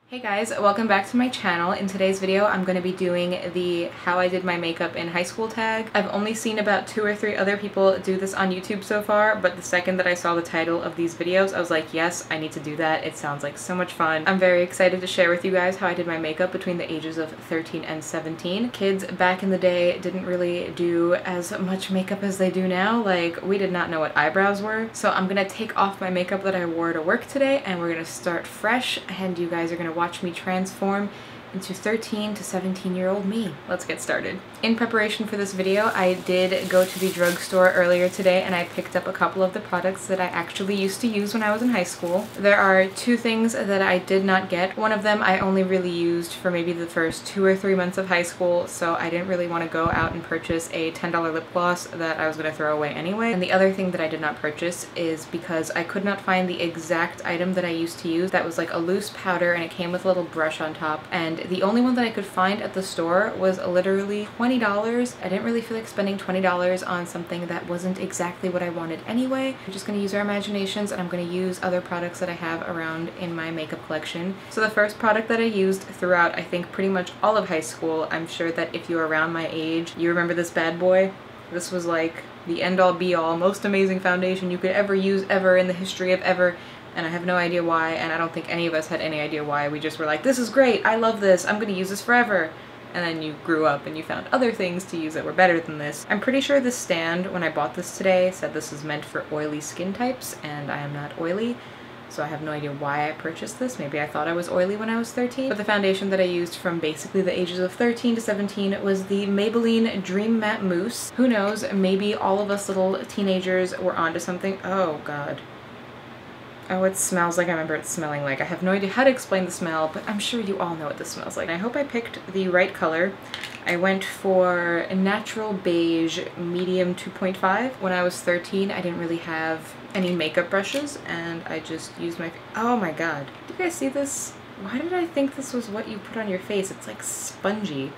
Hey guys, welcome back to my channel. In today's video, I'm going to be doing the how I did my makeup in high school tag. I've only seen about 2 or 3 other people do this on YouTube so far, but the second that I saw the title of these videos, I was like, yes, I need to do that. It sounds like so much fun. I'm very excited to share with you guys how I did my makeup between the ages of 13 and 17. Kids back in the day didn't really do as much makeup as they do now. Like, we did not know what eyebrows were. So I'm gonna take off my makeup that I wore to work today, and we're gonna start fresh, and you guys are gonna watch me transform into 13 to 17-year-old me. Let's get started. In preparation for this video, I did go to the drugstore earlier today and I picked up a couple of the products that I actually used to use when I was in high school. There are 2 things that I did not get. One of them I only really used for maybe the first 2 or 3 months of high school, so I didn't really want to go out and purchase a $10 lip gloss that I was going to throw away anyway. And the other thing that I did not purchase is because I could not find the exact item that I used to use that was like a loose powder and it came with a little brush on top, and the only one that I could find at the store was literally $20. I didn't really feel like spending $20 on something that wasn't exactly what I wanted anyway. I'm just going to use our imaginations, and I'm going to use other products that I have around in my makeup collection. So the first product that I used throughout, I think, pretty much all of high school, I'm sure that if you're around my age, you remember this bad boy. This was like the end-all be-all, most amazing foundation you could ever use ever in the history of ever. And I have no idea why, and I don't think any of us had any idea why. We just were like, this is great, I love this, I'm gonna use this forever. And then you grew up and you found other things to use that were better than this. I'm pretty sure this stand, when I bought this today, said this is meant for oily skin types, and I am not oily, so I have no idea why I purchased this. Maybe I thought I was oily when I was 13. But the foundation that I used from basically the ages of 13 to 17 was the Maybelline Dream Matte Mousse. Who knows, maybe all of us little teenagers were onto something. Oh god. Oh, it smells like I remember it smelling like. I have no idea how to explain the smell, but I'm sure you all know what this smells like. I hope I picked the right color. I went for a natural beige medium 2.5. When I was 13, I didn't really have any makeup brushes, and I just used my... Oh my god. Do you guys see this? Why did I think this was what you put on your face? It's like spongy.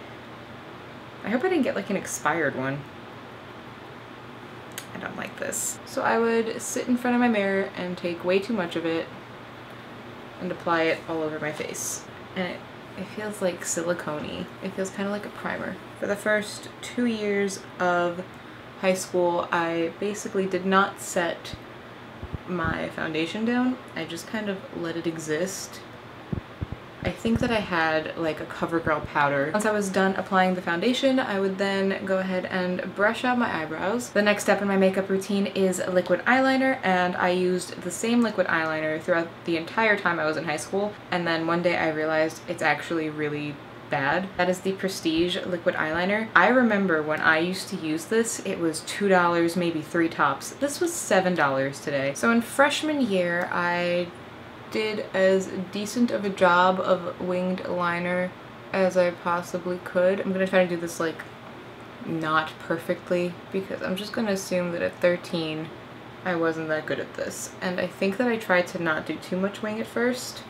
I hope I didn't get like an expired one. I don't like this. So I would sit in front of my mirror and take way too much of it and apply it all over my face. And it feels like silicone-y. It feels kind of like a primer. For the first 2 years of high school, I basically did not set my foundation down. I just kind of let it exist. I think that I had like a CoverGirl powder. Once I was done applying the foundation, I would then go ahead and brush out my eyebrows. The next step in my makeup routine is liquid eyeliner, and I used the same liquid eyeliner throughout the entire time I was in high school, and then one day I realized it's actually really bad. That is the Prestige liquid eyeliner. I remember when I used to use this, it was $2, maybe 3 tops. This was $7 today. So in freshman year, I did as decent of a job of winged liner as I possibly could. I'm gonna try to do this like not perfectly, because I'm just gonna assume that at 13 I wasn't that good at this. And I think that I tried to not do too much wing at first,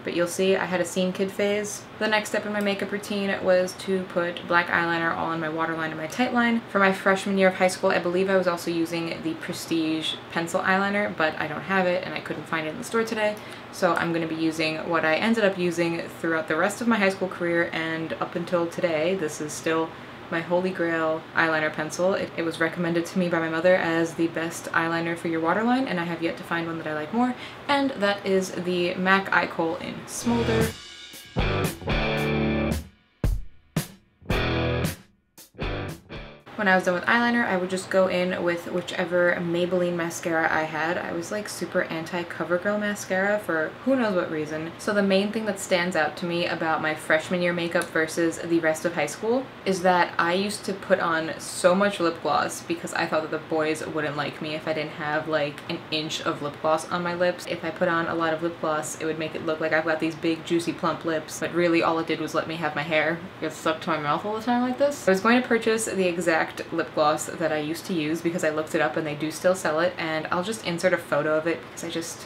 but you'll see I had a scene kid phase. The next step in my makeup routine was to put black eyeliner all on my waterline and my tight line. For my freshman year of high school, I believe I was also using the Prestige pencil eyeliner, but I don't have it and I couldn't find it in the store today. So I'm going to be using what I ended up using throughout the rest of my high school career, and up until today, this is still my holy grail eyeliner pencil. It was recommended to me by my mother as the best eyeliner for your waterline, and I have yet to find one that I like more, and that is the MAC Eye Kohl in Smolder. When I was done with eyeliner, I would just go in with whichever Maybelline mascara I had. I was like super anti-CoverGirl mascara for who knows what reason. So the main thing that stands out to me about my freshman year makeup versus the rest of high school is that I used to put on so much lip gloss because I thought that the boys wouldn't like me if I didn't have like an inch of lip gloss on my lips. If I put on a lot of lip gloss, it would make it look like I've got these big juicy plump lips, but really all it did was let me have my hair get stuck to my mouth all the time like this. I was going to purchase the exact lip gloss that I used to use because I looked it up and they do still sell it, and I'll just insert a photo of it because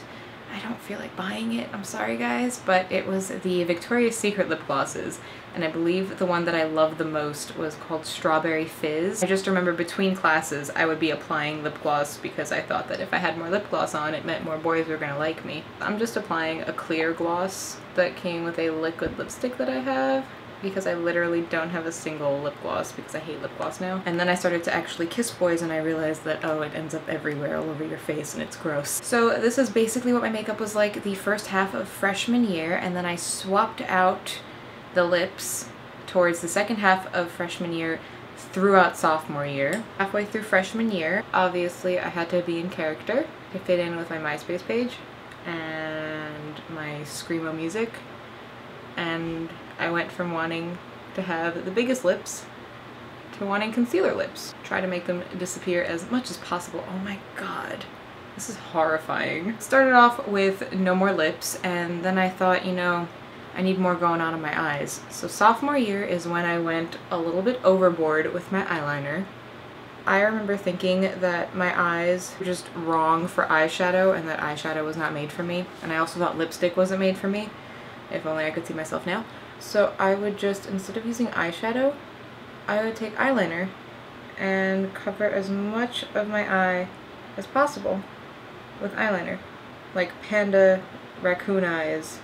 I don't feel like buying it, I'm sorry guys, but it was the Victoria's Secret lip glosses, and I believe the one that I loved the most was called Strawberry Fizz. I just remember between classes I would be applying lip gloss because I thought that if I had more lip gloss on, it meant more boys were gonna like me. I'm just applying a clear gloss that came with a liquid lipstick that I have, because I literally don't have a single lip gloss because I hate lip gloss now. And then I started to actually kiss boys and I realized that, oh, it ends up everywhere, all over your face, and it's gross. So this is basically what my makeup was like the first half of freshman year, and then I swapped out the lips towards the second half of freshman year throughout sophomore year. Halfway through freshman year, obviously I had to be in character to fit in with my MySpace page and my Screamo music, and I went from wanting to have the biggest lips to wanting concealer lips. Try to make them disappear as much as possible. Oh my god. This is horrifying. Started off with no more lips, and then I thought, you know, I need more going on in my eyes. So sophomore year is when I went a little bit overboard with my eyeliner. I remember thinking that my eyes were just wrong for eyeshadow and that eyeshadow was not made for me. And I also thought lipstick wasn't made for me. If only I could see myself now. So I would just, instead of using eyeshadow, I would take eyeliner and cover as much of my eye as possible with eyeliner. Like panda raccoon eyes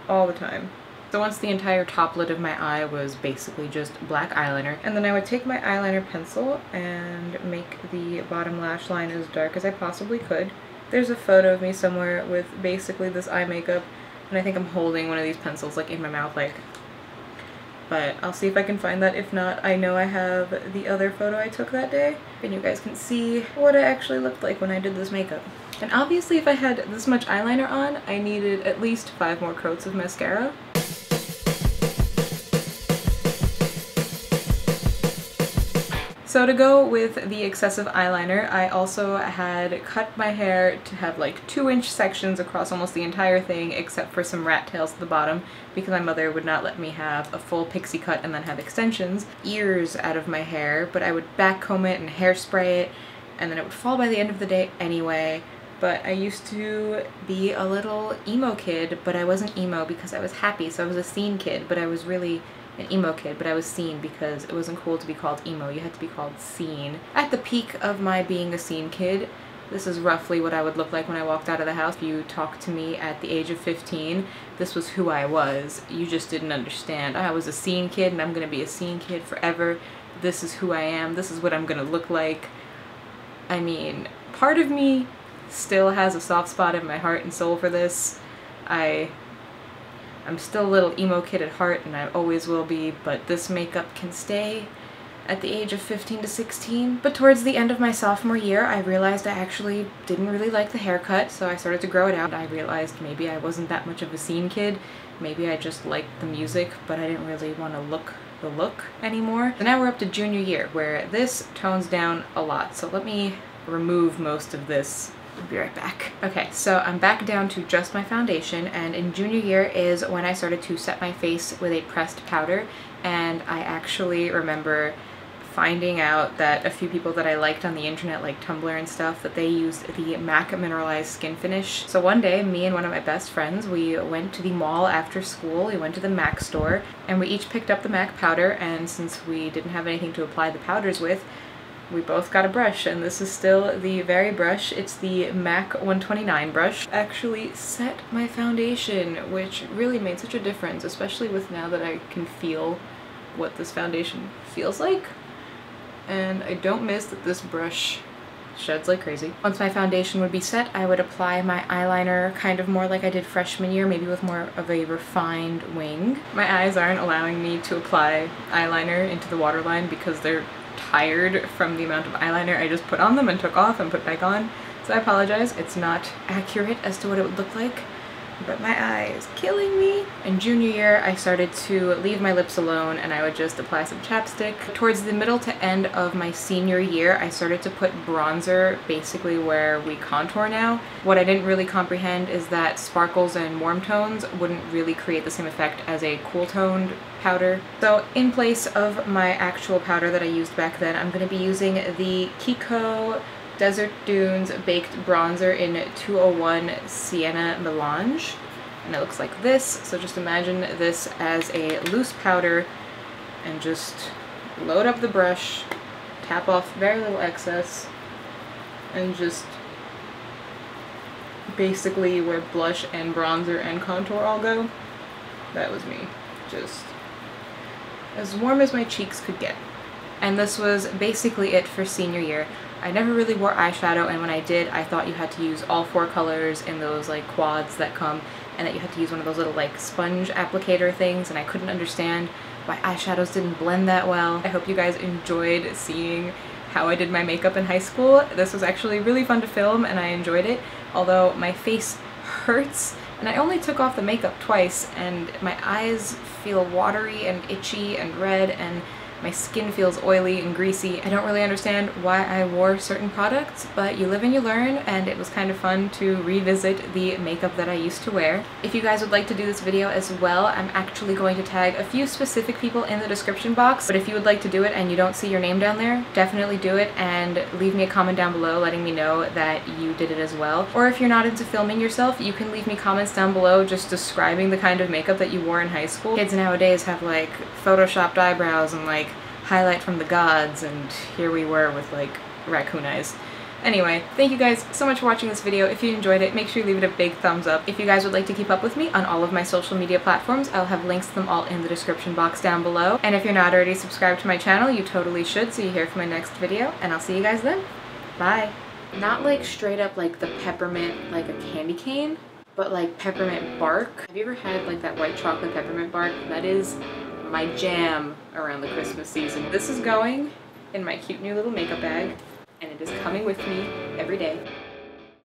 all the time. So once the entire top lid of my eye was basically just black eyeliner, and then I would take my eyeliner pencil and make the bottom lash line as dark as I possibly could. There's a photo of me somewhere with basically this eye makeup, and I think I'm holding one of these pencils like in my mouth, like, but I'll see if I can find that. If not, I know I have the other photo I took that day, and you guys can see what I actually looked like when I did this makeup. And obviously if I had this much eyeliner on, I needed at least 5 more coats of mascara. So to go with the excessive eyeliner, I also had cut my hair to have like 2-inch sections across almost the entire thing, except for some rat tails at the bottom, because my mother would not let me have a full pixie cut and then have extensions. Ears out of my hair, but I would back comb it and hairspray it, and then it would fall by the end of the day anyway. But I used to be a little emo kid, but I wasn't emo because I was happy, so I was a scene kid, but I was really an emo kid, but I was scene because it wasn't cool to be called emo, you had to be called scene. At the peak of my being a scene kid, this is roughly what I would look like when I walked out of the house. If you talked to me at the age of 15, this was who I was. You just didn't understand. I was a scene kid and I'm gonna be a scene kid forever. This is who I am, this is what I'm gonna look like. I mean, part of me still has a soft spot in my heart and soul for this. I'm still a little emo kid at heart, and I always will be, but this makeup can stay at the age of 15 to 16. But towards the end of my sophomore year, I realized I actually didn't really like the haircut, so I started to grow it out. I realized maybe I wasn't that much of a scene kid. Maybe I just liked the music, but I didn't really want to look the look anymore. So now we're up to junior year, where this tones down a lot. So let me remove most of this. I'll be right back. Okay, so I'm back down to just my foundation, and in junior year is when I started to set my face with a pressed powder, and I actually remember finding out that a few people that I liked on the internet, like Tumblr and stuff, that they used the MAC Mineralized Skin Finish. So one day, me and one of my best friends, we went to the mall after school, we went to the MAC store, and we each picked up the MAC powder, and since we didn't have anything to apply the powders with, we both got a brush, and this is still the very brush. It's the MAC 129 brush. Actually set my foundation, which really made such a difference, especially with now that I can feel what this foundation feels like. And I don't miss that this brush sheds like crazy. Once my foundation would be set, I would apply my eyeliner kind of more like I did freshman year, maybe with more of a refined wing. My eyes aren't allowing me to apply eyeliner into the waterline because they're tired from the amount of eyeliner I just put on them and took off and put back on. So I apologize, it's not accurate as to what it would look like, but my eye is killing me. In junior year, I started to leave my lips alone and I would just apply some chapstick. Towards the middle to end of my senior year, I started to put bronzer basically where we contour now. What I didn't really comprehend is that sparkles and warm tones wouldn't really create the same effect as a cool toned powder. So in place of my actual powder that I used back then, I'm going to be using the Kiko Desert Dunes Baked Bronzer in 201 Sienna Melange. And it looks like this. So just imagine this as a loose powder and just load up the brush, tap off very little excess, and just basically where blush and bronzer and contour all go. That was me. Just as warm as my cheeks could get. And this was basically it for senior year. I never really wore eyeshadow, and when I did, I thought you had to use all 4 colors in those like quads that come, and that you had to use one of those little like sponge applicator things, and I couldn't understand why eyeshadows didn't blend that well. I hope you guys enjoyed seeing how I did my makeup in high school. This was actually really fun to film and I enjoyed it, although my face hurts and I only took off the makeup twice and my eyes feel watery and itchy and red and my skin feels oily and greasy. I don't really understand why I wore certain products, but you live and you learn, and it was kind of fun to revisit the makeup that I used to wear. If you guys would like to do this video as well, I'm actually going to tag a few specific people in the description box, but if you would like to do it and you don't see your name down there, definitely do it and leave me a comment down below letting me know that you did it as well. Or if you're not into filming yourself, you can leave me comments down below just describing the kind of makeup that you wore in high school. Kids nowadays have like photoshopped eyebrows and like highlight from the gods, and here we were with like raccoon eyes. Anyway, thank you guys so much for watching this video. If you enjoyed it, make sure you leave it a big thumbs up. If you guys would like to keep up with me on all of my social media platforms, I'll have links to them all in the description box down below. And if you're not already subscribed to my channel, you totally should, so you hear from my next video, and I'll see you guys then. Bye! Not like straight up like the peppermint, like a candy cane, but like peppermint bark. Have you ever had like that white chocolate peppermint bark? That is my jam around the Christmas season. This is going in my cute new little makeup bag, and it is coming with me every day.